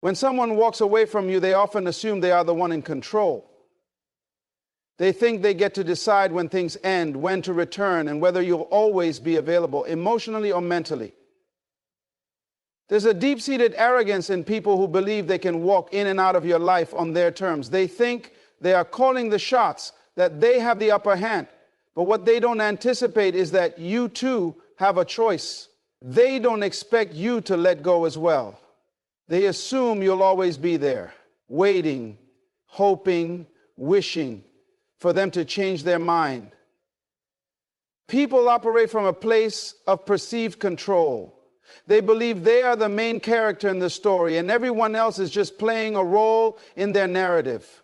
When someone walks away from you, they often assume they are the one in control. They think they get to decide when things end, when to return, and whether you'll always be available, emotionally or mentally. There's a deep-seated arrogance in people who believe they can walk in and out of your life on their terms. They think they are calling the shots, that they have the upper hand. But what they don't anticipate is that you too have a choice. They don't expect you to let go as well. They assume you'll always be there, waiting, hoping, wishing for them to change their mind. People operate from a place of perceived control. They believe they are the main character in the story and everyone else is just playing a role in their narrative.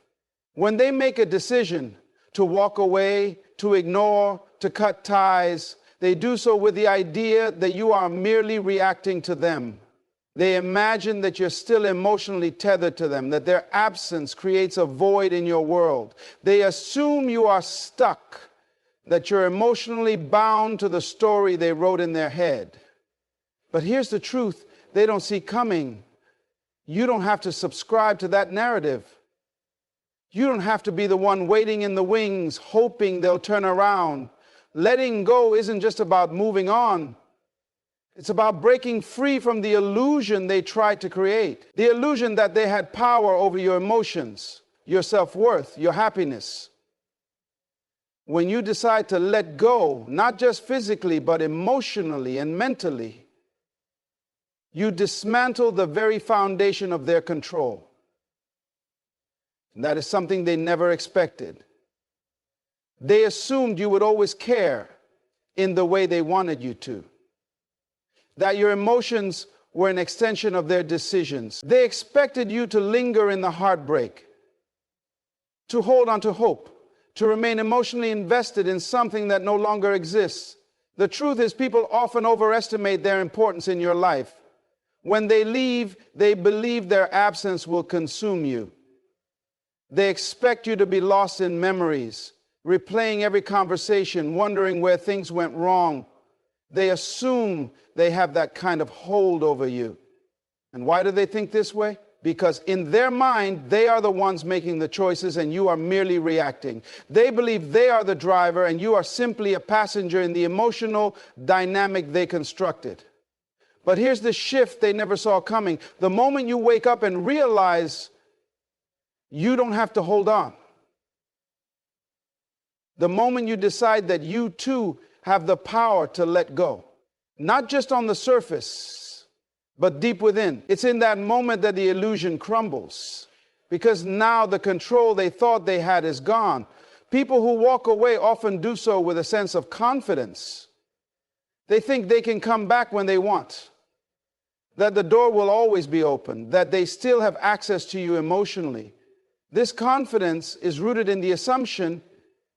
When they make a decision to walk away, to ignore, to cut ties, they do so with the idea that you are merely reacting to them. They imagine that you're still emotionally tethered to them, that their absence creates a void in your world. They assume you are stuck, that you're emotionally bound to the story they wrote in their head. But here's the truth they don't see coming. You don't have to subscribe to that narrative. You don't have to be the one waiting in the wings, hoping they'll turn around. Letting go isn't just about moving on. It's about breaking free from the illusion they tried to create. The illusion that they had power over your emotions, your self-worth, your happiness. When you decide to let go, not just physically, but emotionally and mentally, you dismantle the very foundation of their control. And that is something they never expected. They assumed you would always care in the way they wanted you to. That your emotions were an extension of their decisions. They expected you to linger in the heartbreak, to hold on to hope, to remain emotionally invested in something that no longer exists. The truth is, people often overestimate their importance in your life. When they leave, they believe their absence will consume you. They expect you to be lost in memories, replaying every conversation, wondering where things went wrong. They assume they have that kind of hold over you. And why do they think this way? Because in their mind, they are the ones making the choices and you are merely reacting. They believe they are the driver and you are simply a passenger in the emotional dynamic they constructed. But here's the shift they never saw coming. The moment you wake up and realize you don't have to hold on. The moment you decide that you too have the power to let go. Not just on the surface, but deep within. It's in that moment that the illusion crumbles. Because now the control they thought they had is gone. People who walk away often do so with a sense of confidence. They think they can come back when they want. That the door will always be open. That they still have access to you emotionally. This confidence is rooted in the assumption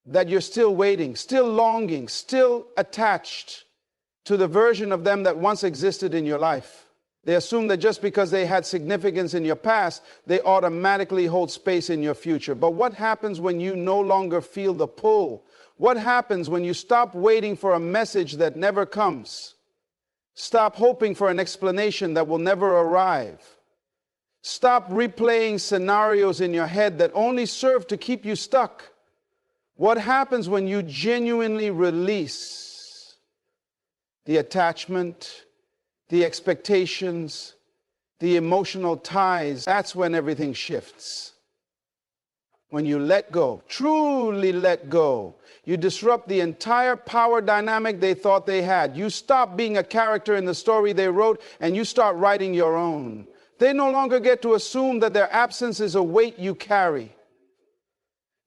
that you're still waiting, still longing, still attached to the version of them that once existed in your life. They assume that just because they had significance in your past, they automatically hold space in your future. But what happens when you no longer feel the pull? What happens when you stop waiting for a message that never comes? Stop hoping for an explanation that will never arrive. Stop replaying scenarios in your head that only serve to keep you stuck. What happens when you genuinely release the attachment, the expectations, the emotional ties? That's when everything shifts. When you let go, truly let go, you disrupt the entire power dynamic they thought they had. You stop being a character in the story they wrote and you start writing your own. They no longer get to assume that their absence is a weight you carry.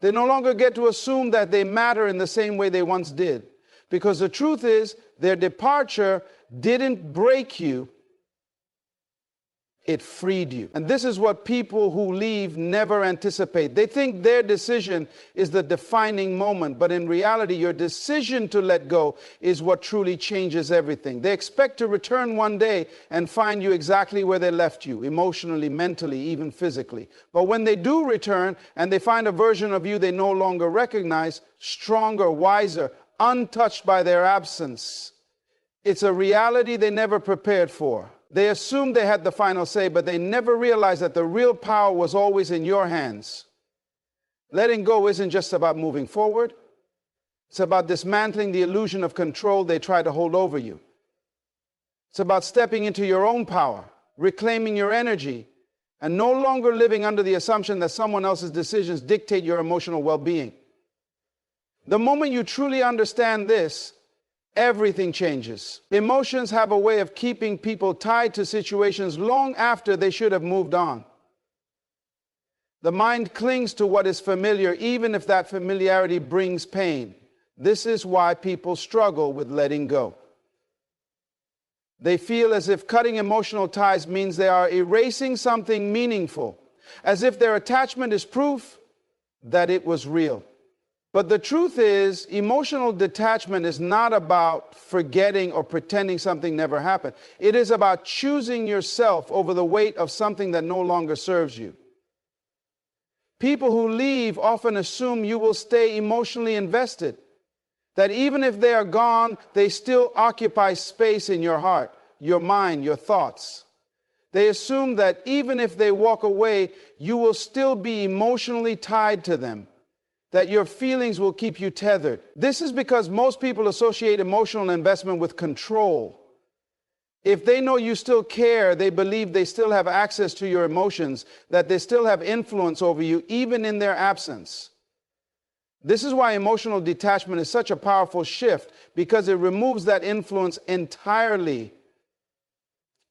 They no longer get to assume that they matter in the same way they once did. Because the truth is, their departure didn't break you, it freed you. And this is what people who leave never anticipate. They think their decision is the defining moment, but in reality, your decision to let go is what truly changes everything. They expect to return one day and find you exactly where they left you, emotionally, mentally, even physically. But when they do return and they find a version of you they no longer recognize, stronger, wiser, untouched by their absence, it's a reality they never prepared for. They assumed they had the final say, but they never realized that the real power was always in your hands. Letting go isn't just about moving forward. It's about dismantling the illusion of control they try to hold over you. It's about stepping into your own power, reclaiming your energy, and no longer living under the assumption that someone else's decisions dictate your emotional well-being. The moment you truly understand this, everything changes. Emotions have a way of keeping people tied to situations long after they should have moved on. The mind clings to what is familiar, even if that familiarity brings pain. This is why people struggle with letting go. They feel as if cutting emotional ties means they are erasing something meaningful, as if their attachment is proof that it was real. But the truth is, emotional detachment is not about forgetting or pretending something never happened. It is about choosing yourself over the weight of something that no longer serves you. People who leave often assume you will stay emotionally invested, that even if they are gone, they still occupy space in your heart, your mind, your thoughts. They assume that even if they walk away, you will still be emotionally tied to them, that your feelings will keep you tethered. This is because most people associate emotional investment with control. If they know you still care, they believe they still have access to your emotions, that they still have influence over you, even in their absence. This is why emotional detachment is such a powerful shift, because it removes that influence entirely.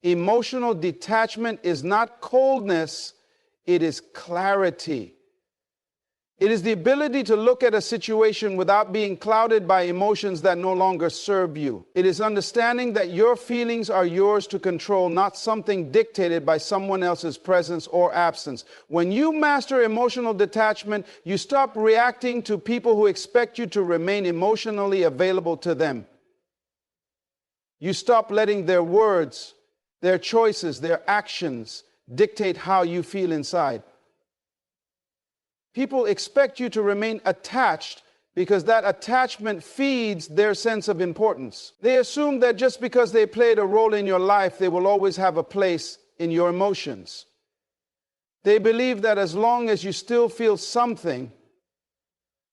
Emotional detachment is not coldness, it is clarity. It is the ability to look at a situation without being clouded by emotions that no longer serve you. It is understanding that your feelings are yours to control, not something dictated by someone else's presence or absence. When you master emotional detachment, you stop reacting to people who expect you to remain emotionally available to them. You stop letting their words, their choices, their actions dictate how you feel inside. People expect you to remain attached because that attachment feeds their sense of importance. They assume that just because they played a role in your life, they will always have a place in your emotions. They believe that as long as you still feel something,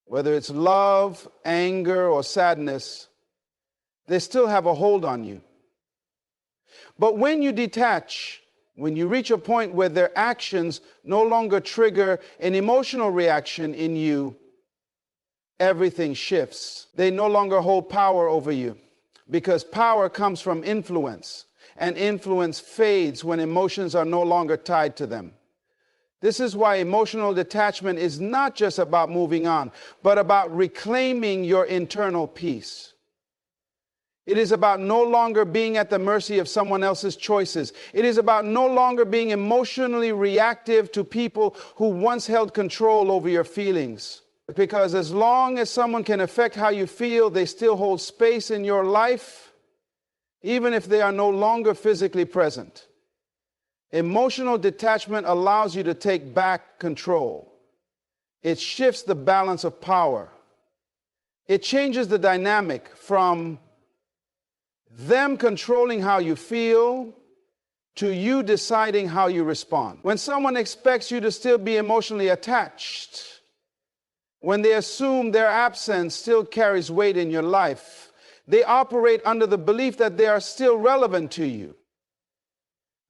whether it's love, anger, or sadness, they still have a hold on you. But when you detach, when you reach a point where their actions no longer trigger an emotional reaction in you, everything shifts. They no longer hold power over you, because power comes from influence, and influence fades when emotions are no longer tied to them. This is why emotional detachment is not just about moving on, but about reclaiming your internal peace. It is about no longer being at the mercy of someone else's choices. It is about no longer being emotionally reactive to people who once held control over your feelings. Because as long as someone can affect how you feel, they still hold space in your life, even if they are no longer physically present. Emotional detachment allows you to take back control. It shifts the balance of power. It changes the dynamic from them controlling how you feel to you deciding how you respond. When someone expects you to still be emotionally attached, when they assume their absence still carries weight in your life, they operate under the belief that they are still relevant to you.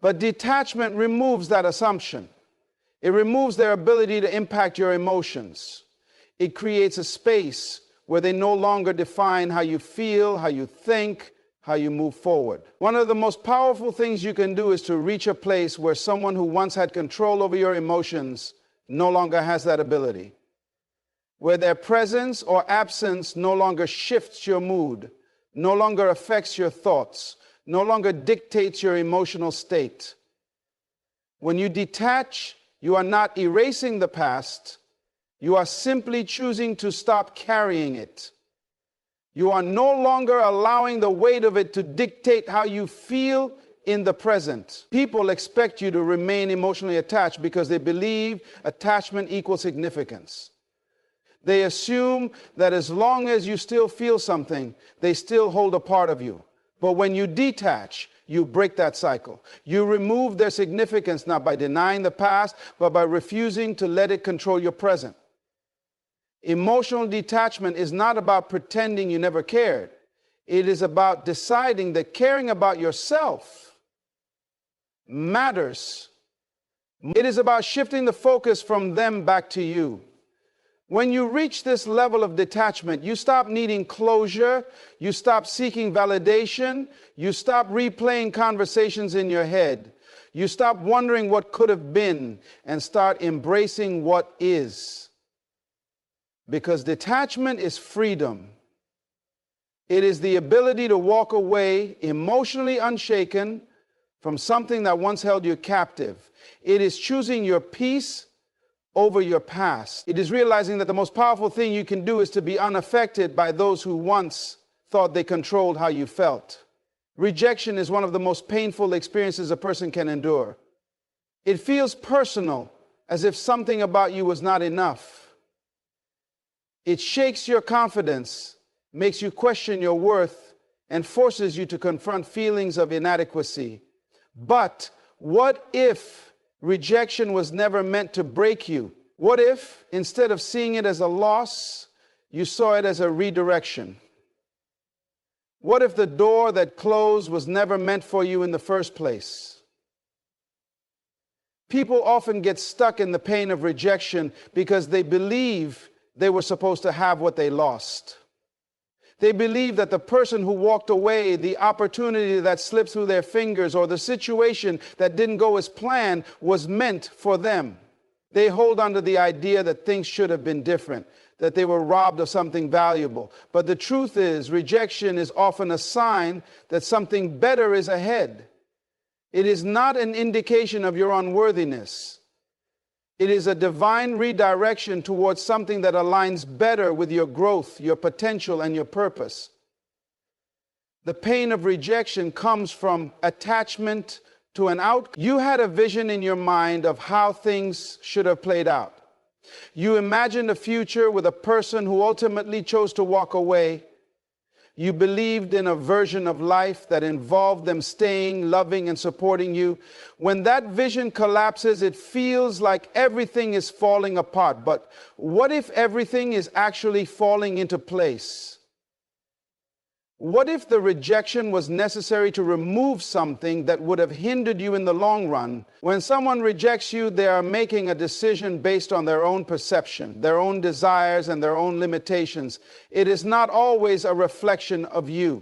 But detachment removes that assumption. It removes their ability to impact your emotions. It creates a space where they no longer define how you feel, how you think, how you move forward. One of the most powerful things you can do is to reach a place where someone who once had control over your emotions no longer has that ability, where their presence or absence no longer shifts your mood, no longer affects your thoughts, no longer dictates your emotional state. When you detach, you are not erasing the past, you are simply choosing to stop carrying it. You are no longer allowing the weight of it to dictate how you feel in the present. People expect you to remain emotionally attached because they believe attachment equals significance. They assume that as long as you still feel something, they still hold a part of you. But when you detach, you break that cycle. You remove their significance not by denying the past, but by refusing to let it control your present. Emotional detachment is not about pretending you never cared. It is about deciding that caring about yourself matters. It is about shifting the focus from them back to you. When you reach this level of detachment, you stop needing closure, you stop seeking validation, you stop replaying conversations in your head, you stop wondering what could have been, and start embracing what is. Because detachment is freedom. It is the ability to walk away emotionally unshaken from something that once held you captive. It is choosing your peace over your past. It is realizing that the most powerful thing you can do is to be unaffected by those who once thought they controlled how you felt. Rejection is one of the most painful experiences a person can endure. It feels personal, as if something about you was not enough. It shakes your confidence, makes you question your worth, and forces you to confront feelings of inadequacy. But what if rejection was never meant to break you? What if, instead of seeing it as a loss, you saw it as a redirection? What if the door that closed was never meant for you in the first place? People often get stuck in the pain of rejection because they believe they were supposed to have what they lost. They believe that the person who walked away, the opportunity that slipped through their fingers, or the situation that didn't go as planned was meant for them. They hold on to the idea that things should have been different, that they were robbed of something valuable. But the truth is, rejection is often a sign that something better is ahead. It is not an indication of your unworthiness. It is a divine redirection towards something that aligns better with your growth, your potential, and your purpose. The pain of rejection comes from attachment to an outcome. You had a vision in your mind of how things should have played out. You imagined a future with a person who ultimately chose to walk away. You believed in a version of life that involved them staying, loving, and supporting you. When that vision collapses, it feels like everything is falling apart. But what if everything is actually falling into place? What if the rejection was necessary to remove something that would have hindered you in the long run? When someone rejects you, they are making a decision based on their own perception, their own desires, and their own limitations. It is not always a reflection of you.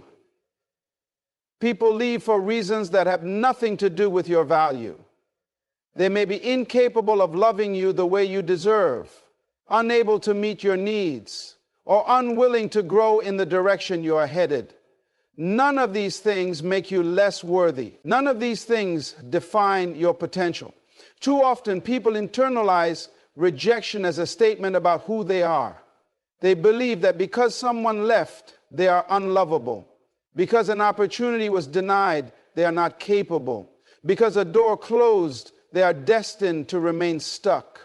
People leave for reasons that have nothing to do with your value. They may be incapable of loving you the way you deserve, unable to meet your needs, or unwilling to grow in the direction you are headed. None of these things make you less worthy. None of these things define your potential. Too often, people internalize rejection as a statement about who they are. They believe that because someone left, they are unlovable. Because an opportunity was denied, they are not capable. Because a door closed, they are destined to remain stuck.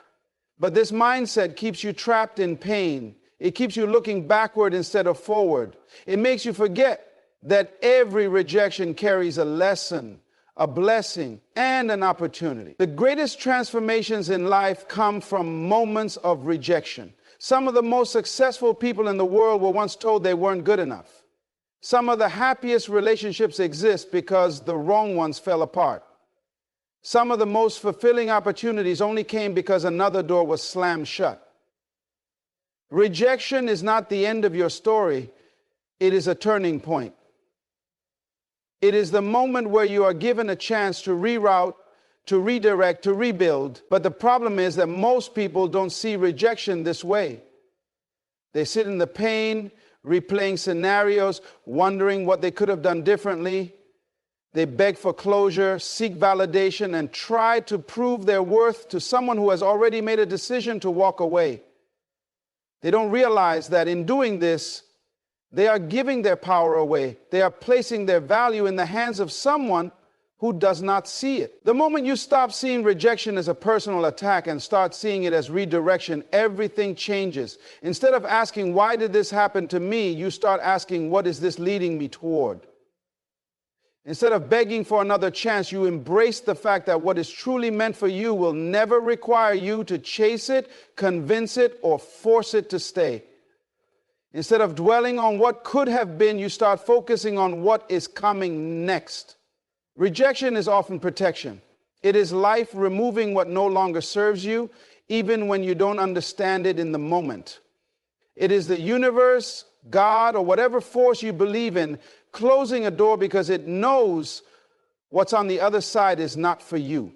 But this mindset keeps you trapped in pain. It keeps you looking backward instead of forward. It makes you forget that every rejection carries a lesson, a blessing, and an opportunity. The greatest transformations in life come from moments of rejection. Some of the most successful people in the world were once told they weren't good enough. Some of the happiest relationships exist because the wrong ones fell apart. Some of the most fulfilling opportunities only came because another door was slammed shut. Rejection is not the end of your story. It is a turning point. It is the moment where you are given a chance to reroute, to redirect, to rebuild. But the problem is that most people don't see rejection this way. They sit in the pain, replaying scenarios, wondering what they could have done differently. They beg for closure, seek validation, and try to prove their worth to someone who has already made a decision to walk away. They don't realize that in doing this, they are giving their power away. They are placing their value in the hands of someone who does not see it. The moment you stop seeing rejection as a personal attack and start seeing it as redirection, everything changes. Instead of asking, why did this happen to me? You start asking, what is this leading me toward? Instead of begging for another chance, you embrace the fact that what is truly meant for you will never require you to chase it, convince it, or force it to stay. Instead of dwelling on what could have been, you start focusing on what is coming next. Rejection is often protection. It is life removing what no longer serves you, even when you don't understand it in the moment. It is the universe, God, or whatever force you believe in, closing a door because it knows what's on the other side is not for you.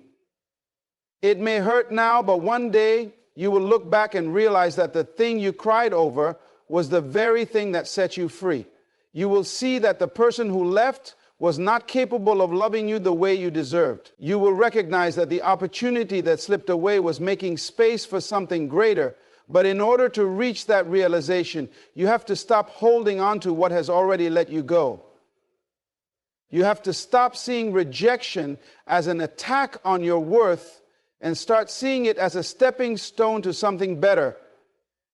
It may hurt now, but one day you will look back and realize that the thing you cried over was the very thing that set you free. You will see that the person who left was not capable of loving you the way you deserved. You will recognize that the opportunity that slipped away was making space for something greater. But in order to reach that realization, you have to stop holding on to what has already let you go. You have to stop seeing rejection as an attack on your worth and start seeing it as a stepping stone to something better.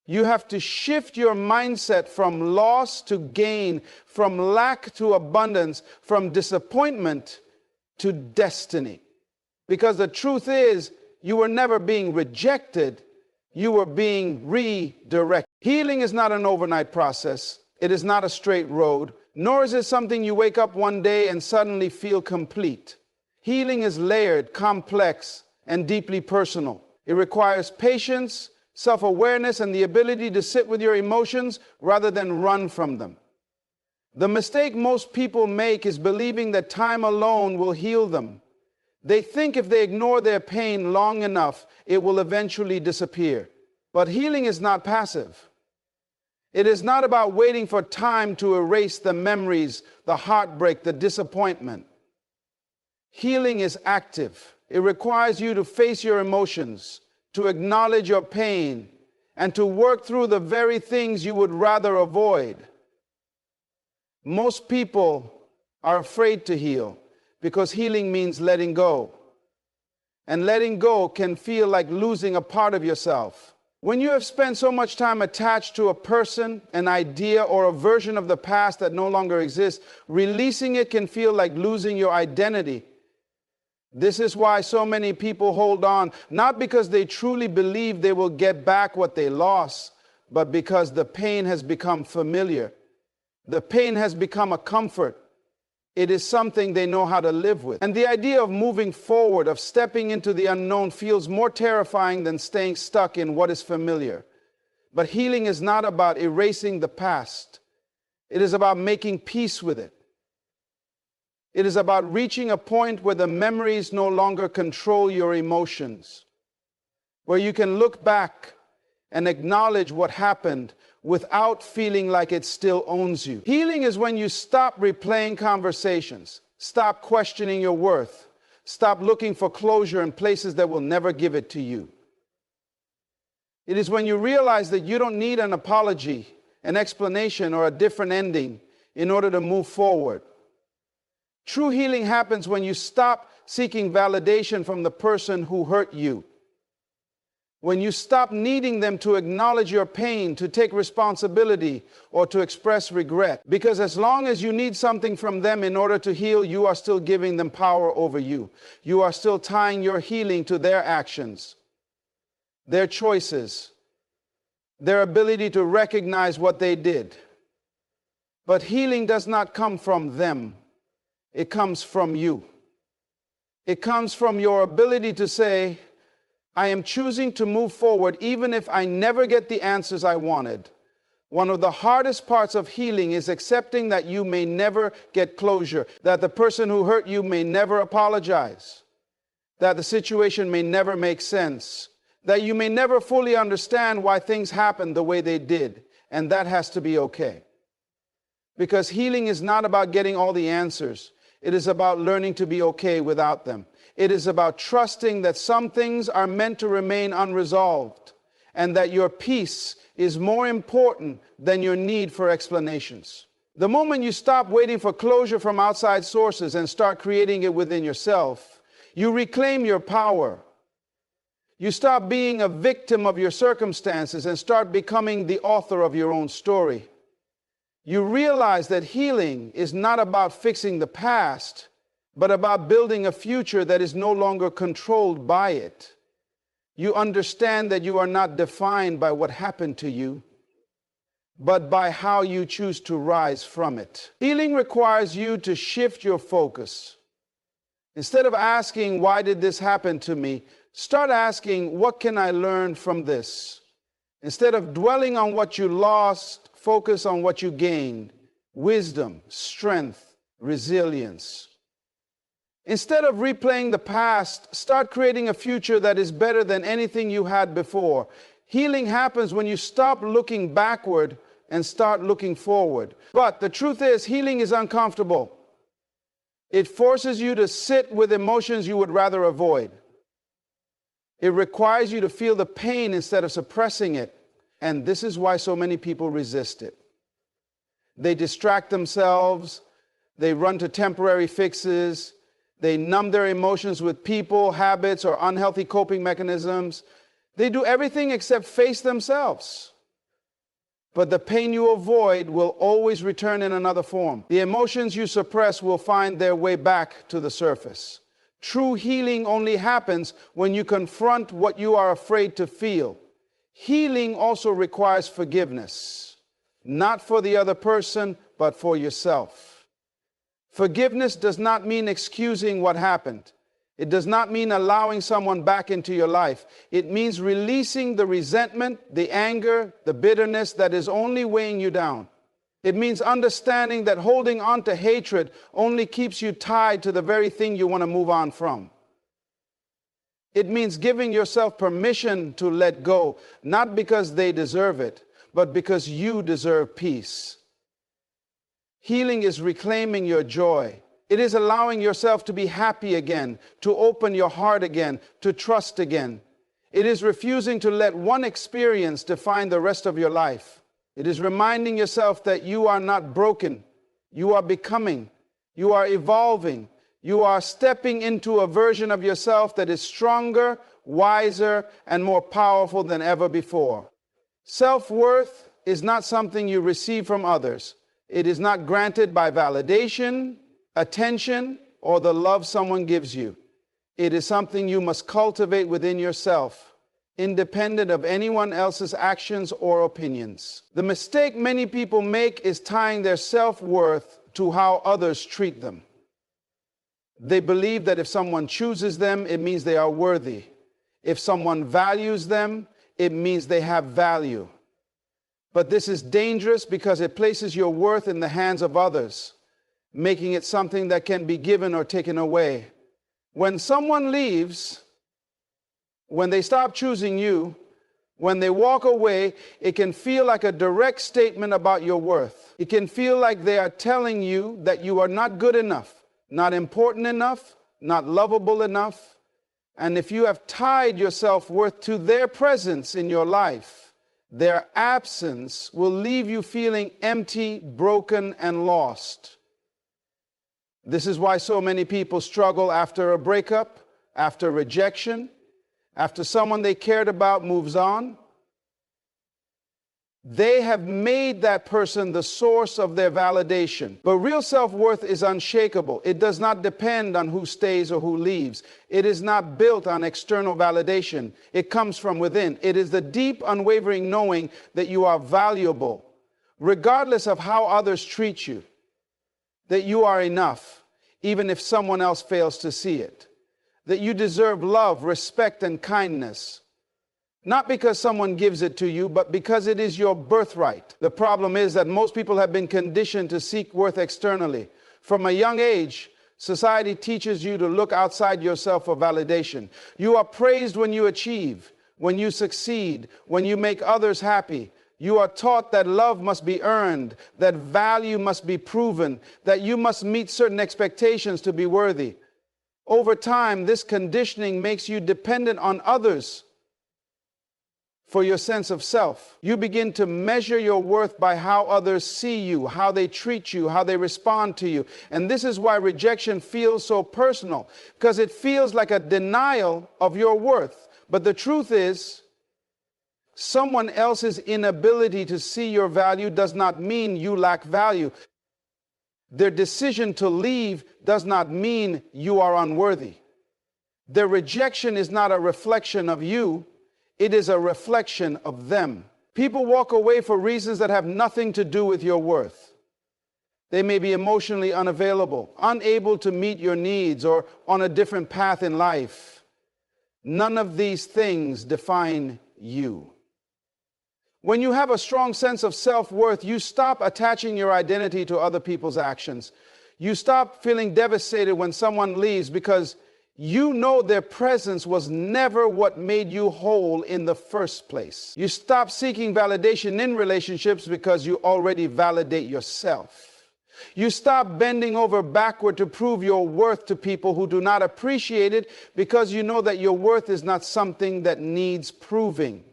You have to shift your mindset from loss to gain, from lack to abundance, from disappointment to destiny. Because the truth is, you were never being rejected, you were being redirected. Healing is not an overnight process. It is not a straight road, nor is it something you wake up one day and suddenly feel complete. Healing is layered, complex, and deeply personal. It requires patience, self-awareness, and the ability to sit with your emotions rather than run from them. The mistake most people make is believing that time alone will heal them. They think if they ignore their pain long enough, it will eventually disappear. But healing is not passive. It is not about waiting for time to erase the memories, the heartbreak, the disappointment. Healing is active. It requires you to face your emotions, to acknowledge your pain, and to work through the very things you would rather avoid. Most people are afraid to heal because healing means letting go. And letting go can feel like losing a part of yourself. When you have spent so much time attached to a person, an idea, or a version of the past that no longer exists, releasing it can feel like losing your identity. This is why so many people hold on, not because they truly believe they will get back what they lost, but because the pain has become familiar. The pain has become a comfort. It is something they know how to live with. And the idea of moving forward, of stepping into the unknown, feels more terrifying than staying stuck in what is familiar. But healing is not about erasing the past. It is about making peace with it. It is about reaching a point where the memories no longer control your emotions, where you can look back and acknowledge what happened without feeling like it still owns you. Healing is when you stop replaying conversations, stop questioning your worth, stop looking for closure in places that will never give it to you. It is when you realize that you don't need an apology, an explanation, or a different ending in order to move forward. True healing happens when you stop seeking validation from the person who hurt you. When you stop needing them to acknowledge your pain, to take responsibility, or to express regret. Because as long as you need something from them in order to heal, you are still giving them power over you. You are still tying your healing to their actions, their choices, their ability to recognize what they did. But healing does not come from them. It comes from you. It comes from your ability to say, I am choosing to move forward even if I never get the answers I wanted. One of the hardest parts of healing is accepting that you may never get closure, that the person who hurt you may never apologize, that the situation may never make sense, that you may never fully understand why things happened the way they did, and that has to be okay. Because healing is not about getting all the answers. It is about learning to be okay without them. It is about trusting that some things are meant to remain unresolved and that your peace is more important than your need for explanations. The moment you stop waiting for closure from outside sources and start creating it within yourself, you reclaim your power. You stop being a victim of your circumstances and start becoming the author of your own story. You realize that healing is not about fixing the past, but about building a future that is no longer controlled by it. You understand that you are not defined by what happened to you, but by how you choose to rise from it. Healing requires you to shift your focus. Instead of asking, why did this happen to me? Start asking, what can I learn from this? Instead of dwelling on what you lost, focus on what you gained. Wisdom, strength, resilience. Instead of replaying the past, start creating a future that is better than anything you had before. Healing happens when you stop looking backward and start looking forward. But the truth is, healing is uncomfortable. It forces you to sit with emotions you would rather avoid. It requires you to feel the pain instead of suppressing it. And this is why so many people resist it. They distract themselves. They run to temporary fixes. They numb their emotions with people, habits, or unhealthy coping mechanisms. They do everything except face themselves. But the pain you avoid will always return in another form. The emotions you suppress will find their way back to the surface. True healing only happens when you confront what you are afraid to feel. Healing also requires forgiveness, not for the other person, but for yourself. Forgiveness does not mean excusing what happened. It does not mean allowing someone back into your life. It means releasing the resentment, the anger, the bitterness that is only weighing you down. It means understanding that holding on to hatred only keeps you tied to the very thing you want to move on from. It means giving yourself permission to let go, not because they deserve it, but because you deserve peace. Healing is reclaiming your joy. It is allowing yourself to be happy again, to open your heart again, to trust again. It is refusing to let one experience define the rest of your life. It is reminding yourself that you are not broken. You are becoming. You are evolving. You are stepping into a version of yourself that is stronger, wiser, and more powerful than ever before. Self-worth is not something you receive from others. It is not granted by validation, attention, or the love someone gives you. It is something you must cultivate within yourself, independent of anyone else's actions or opinions. The mistake many people make is tying their self-worth to how others treat them. They believe that if someone chooses them, it means they are worthy. If someone values them, it means they have value. But this is dangerous because it places your worth in the hands of others, making it something that can be given or taken away. When someone leaves, when they stop choosing you, when they walk away, it can feel like a direct statement about your worth. It can feel like they are telling you that you are not good enough, not important enough, not lovable enough. And if you have tied your self-worth to their presence in your life, their absence will leave you feeling empty, broken, and lost. This is why so many people struggle after a breakup, after rejection, after someone they cared about moves on. They have made that person the source of their validation. But real self-worth is unshakable. It does not depend on who stays or who leaves. It is not built on external validation. It comes from within. It is the deep, unwavering knowing that you are valuable, regardless of how others treat you, that you are enough, even if someone else fails to see it, that you deserve love, respect, and kindness. Not because someone gives it to you, but because it is your birthright. The problem is that most people have been conditioned to seek worth externally. From a young age, society teaches you to look outside yourself for validation. You are praised when you achieve, when you succeed, when you make others happy. You are taught that love must be earned, that value must be proven, that you must meet certain expectations to be worthy. Over time, this conditioning makes you dependent on others for your sense of self. You begin to measure your worth by how others see you, how they treat you, how they respond to you. And this is why rejection feels so personal, because it feels like a denial of your worth. But the truth is, Someone else's inability to see your value does not mean you lack value. Their decision to leave does not mean you are unworthy. Their rejection is not a reflection of you, it is a reflection of them. People walk away for reasons that have nothing to do with your worth. They may be emotionally unavailable, unable to meet your needs, or on a different path in life. None of these things define you. When you have a strong sense of self-worth, you stop attaching your identity to other people's actions. You stop feeling devastated when someone leaves because you know their presence was never what made you whole in the first place. You stop seeking validation in relationships because you already validate yourself. You stop bending over backward to prove your worth to people who do not appreciate it because you know that your worth is not something that needs proving.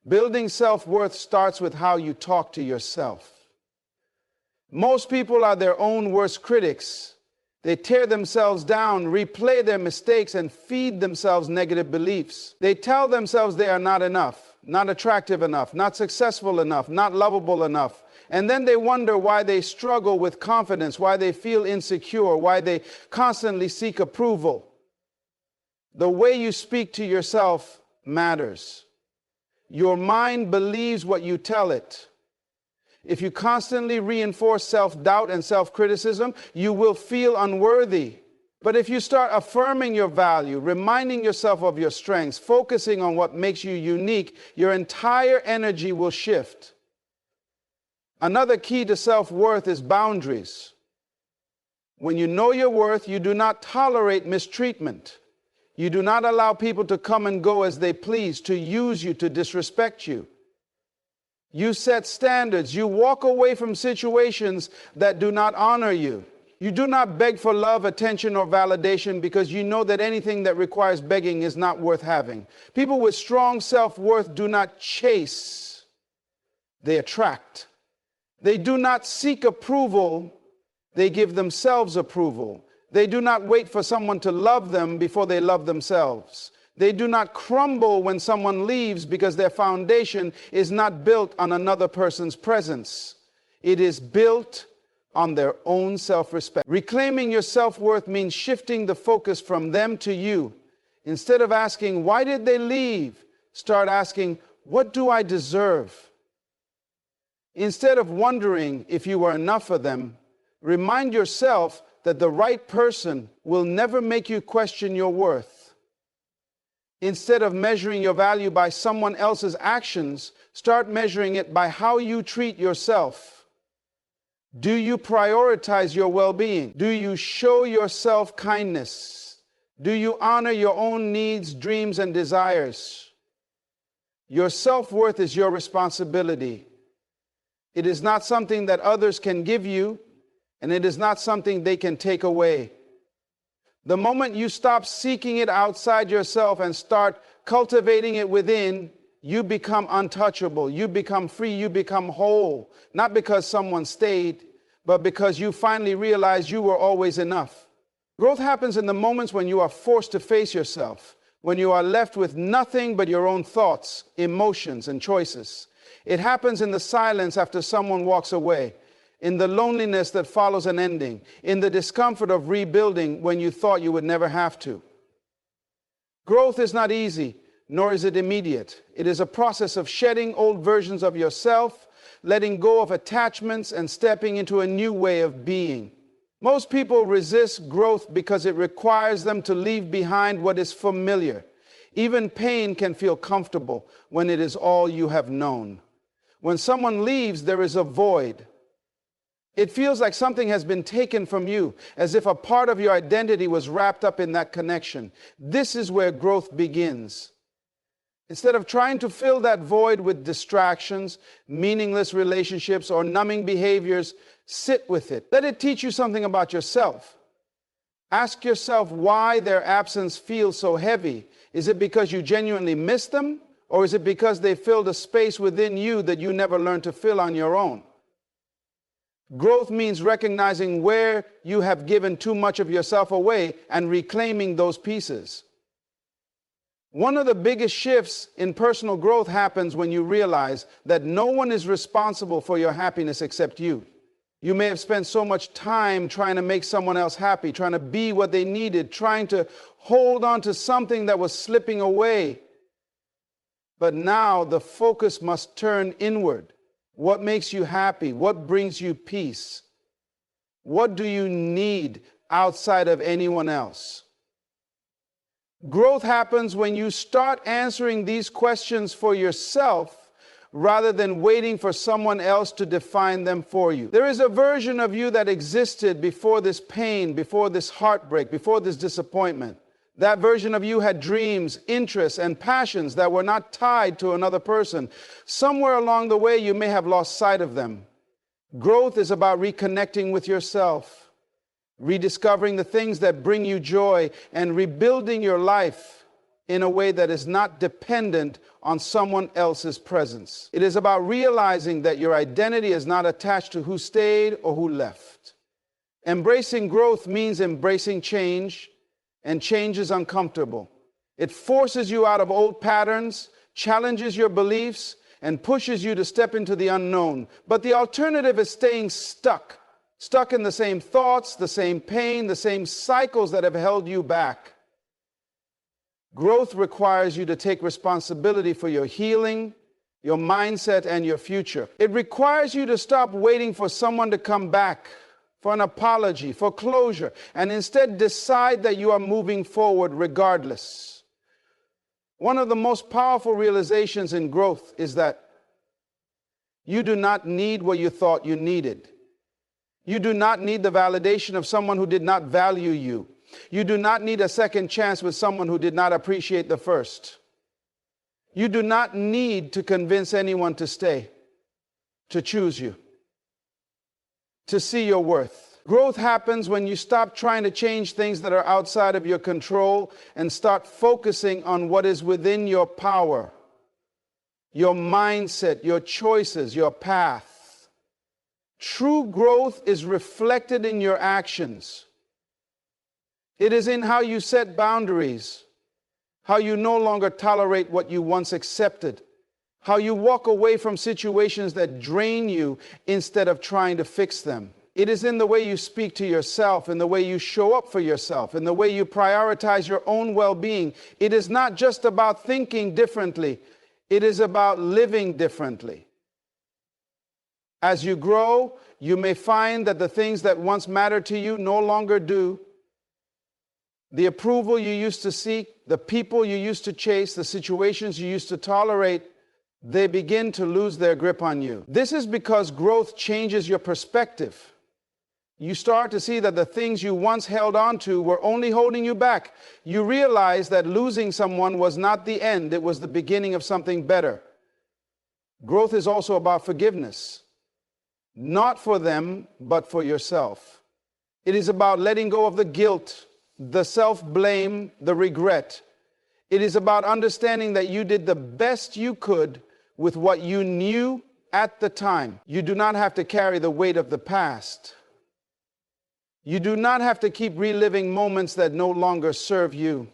Building self-worth starts with how you talk to yourself. Most people are their own worst critics. They tear themselves down, replay their mistakes, and feed themselves negative beliefs. They tell themselves they are not enough, not attractive enough, not successful enough, not lovable enough. And then they wonder why they struggle with confidence, why they feel insecure, why they constantly seek approval. The way you speak to yourself matters. Your mind believes what you tell it. If you constantly reinforce self-doubt and self-criticism, you will feel unworthy. But if you start affirming your value, reminding yourself of your strengths, focusing on what makes you unique, your entire energy will shift. Another key to self-worth is boundaries. When you know your worth, you do not tolerate mistreatment. You do not allow people to come and go as they please, to use you, to disrespect you. You set standards. You walk away from situations that do not honor you. You do not beg for love, attention, or validation because you know that anything that requires begging is not worth having. People with strong self-worth do not chase, they attract. They do not seek approval, they give themselves approval. They do not wait for someone to love them before they love themselves. They do not crumble when someone leaves because their foundation is not built on another person's presence. It is built on their own self-respect. Reclaiming your self-worth means shifting the focus from them to you. Instead of asking, why did they leave? Start asking, what do I deserve? Instead of wondering if you are enough for them, remind yourself that the right person will never make you question your worth. Instead of measuring your value by someone else's actions, start measuring it by how you treat yourself. Do you prioritize your well-being? Do you show yourself kindness? Do you honor your own needs, dreams, and desires? Your self-worth is your responsibility. It is not something that others can give you, and it is not something they can take away. The moment you stop seeking it outside yourself and start cultivating it within, you become untouchable, you become free, you become whole. Not because someone stayed, but because you finally realized you were always enough. Growth happens in the moments when you are forced to face yourself, when you are left with nothing but your own thoughts, emotions, and choices. It happens in the silence after someone walks away, in the loneliness that follows an ending, in the discomfort of rebuilding when you thought you would never have to. Growth is not easy, nor is it immediate. It is a process of shedding old versions of yourself, letting go of attachments, and stepping into a new way of being. Most people resist growth because it requires them to leave behind what is familiar. Even pain can feel comfortable when it is all you have known. When someone leaves, there is a void. It feels like something has been taken from you, as if a part of your identity was wrapped up in that connection. This is where growth begins. Instead of trying to fill that void with distractions, meaningless relationships, or numbing behaviors, sit with it. Let it teach you something about yourself. Ask yourself why their absence feels so heavy. Is it because you genuinely miss them? Or is it because they filled a space within you that you never learned to fill on your own? Growth means recognizing where you have given too much of yourself away and reclaiming those pieces. One of the biggest shifts in personal growth happens when you realize that no one is responsible for your happiness except you. You may have spent so much time trying to make someone else happy, trying to be what they needed, trying to hold on to something that was slipping away. But now the focus must turn inward. What makes you happy? What brings you peace? What do you need outside of anyone else? Growth happens when you start answering these questions for yourself rather than waiting for someone else to define them for you. There is a version of you that existed before this pain, before this heartbreak, before this disappointment. That version of you had dreams, interests, and passions that were not tied to another person. Somewhere along the way, you may have lost sight of them. Growth is about reconnecting with yourself, rediscovering the things that bring you joy, and rebuilding your life in a way that is not dependent on someone else's presence. It is about realizing that your identity is not attached to who stayed or who left. Embracing growth means embracing change, and change is uncomfortable. It forces you out of old patterns, challenges your beliefs, and pushes you to step into the unknown. But the alternative is staying stuck in the same thoughts, the same pain, the same cycles that have held you back. Growth requires you to take responsibility for your healing, your mindset, and your future. It requires you to stop waiting for someone to come back, for an apology, for closure, and instead decide that you are moving forward regardless. One of the most powerful realizations in growth is that you do not need what you thought you needed. You do not need the validation of someone who did not value you. You do not need a second chance with someone who did not appreciate the first. You do not need to convince anyone to stay, to choose you, to see your worth. Growth happens when you stop trying to change things that are outside of your control and start focusing on what is within your power, your mindset, your choices, your path. True growth is reflected in your actions. It is in how you set boundaries, how you no longer tolerate what you once accepted, how you walk away from situations that drain you instead of trying to fix them. It is in the way you speak to yourself, in the way you show up for yourself, in the way you prioritize your own well-being. It is not just about thinking differently. It is about living differently. As you grow, you may find that the things that once mattered to you no longer do. The approval you used to seek, the people you used to chase, the situations you used to tolerate, they begin to lose their grip on you. This is because growth changes your perspective. You start to see that the things you once held on to were only holding you back. You realize that losing someone was not the end, it was the beginning of something better. Growth is also about forgiveness. Not for them, but for yourself. It is about letting go of the guilt, the self-blame, the regret. It is about understanding that you did the best you could with what you knew at the time. You do not have to carry the weight of the past. You do not have to keep reliving moments that no longer serve you.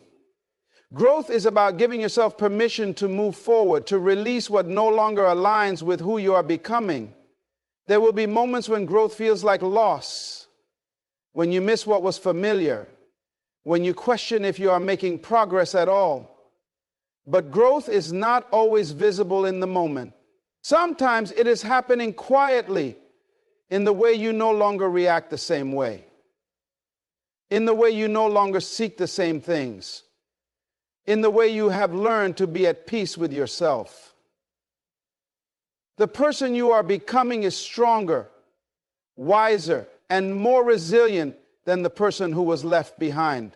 Growth is about giving yourself permission to move forward, to release what no longer aligns with who you are becoming. There will be moments when growth feels like loss, when you miss what was familiar, when you question if you are making progress at all. But growth is not always visible in the moment. Sometimes it is happening quietly in the way you no longer react the same way, in the way you no longer seek the same things, in the way you have learned to be at peace with yourself. The person you are becoming is stronger, wiser, and more resilient than the person who was left behind.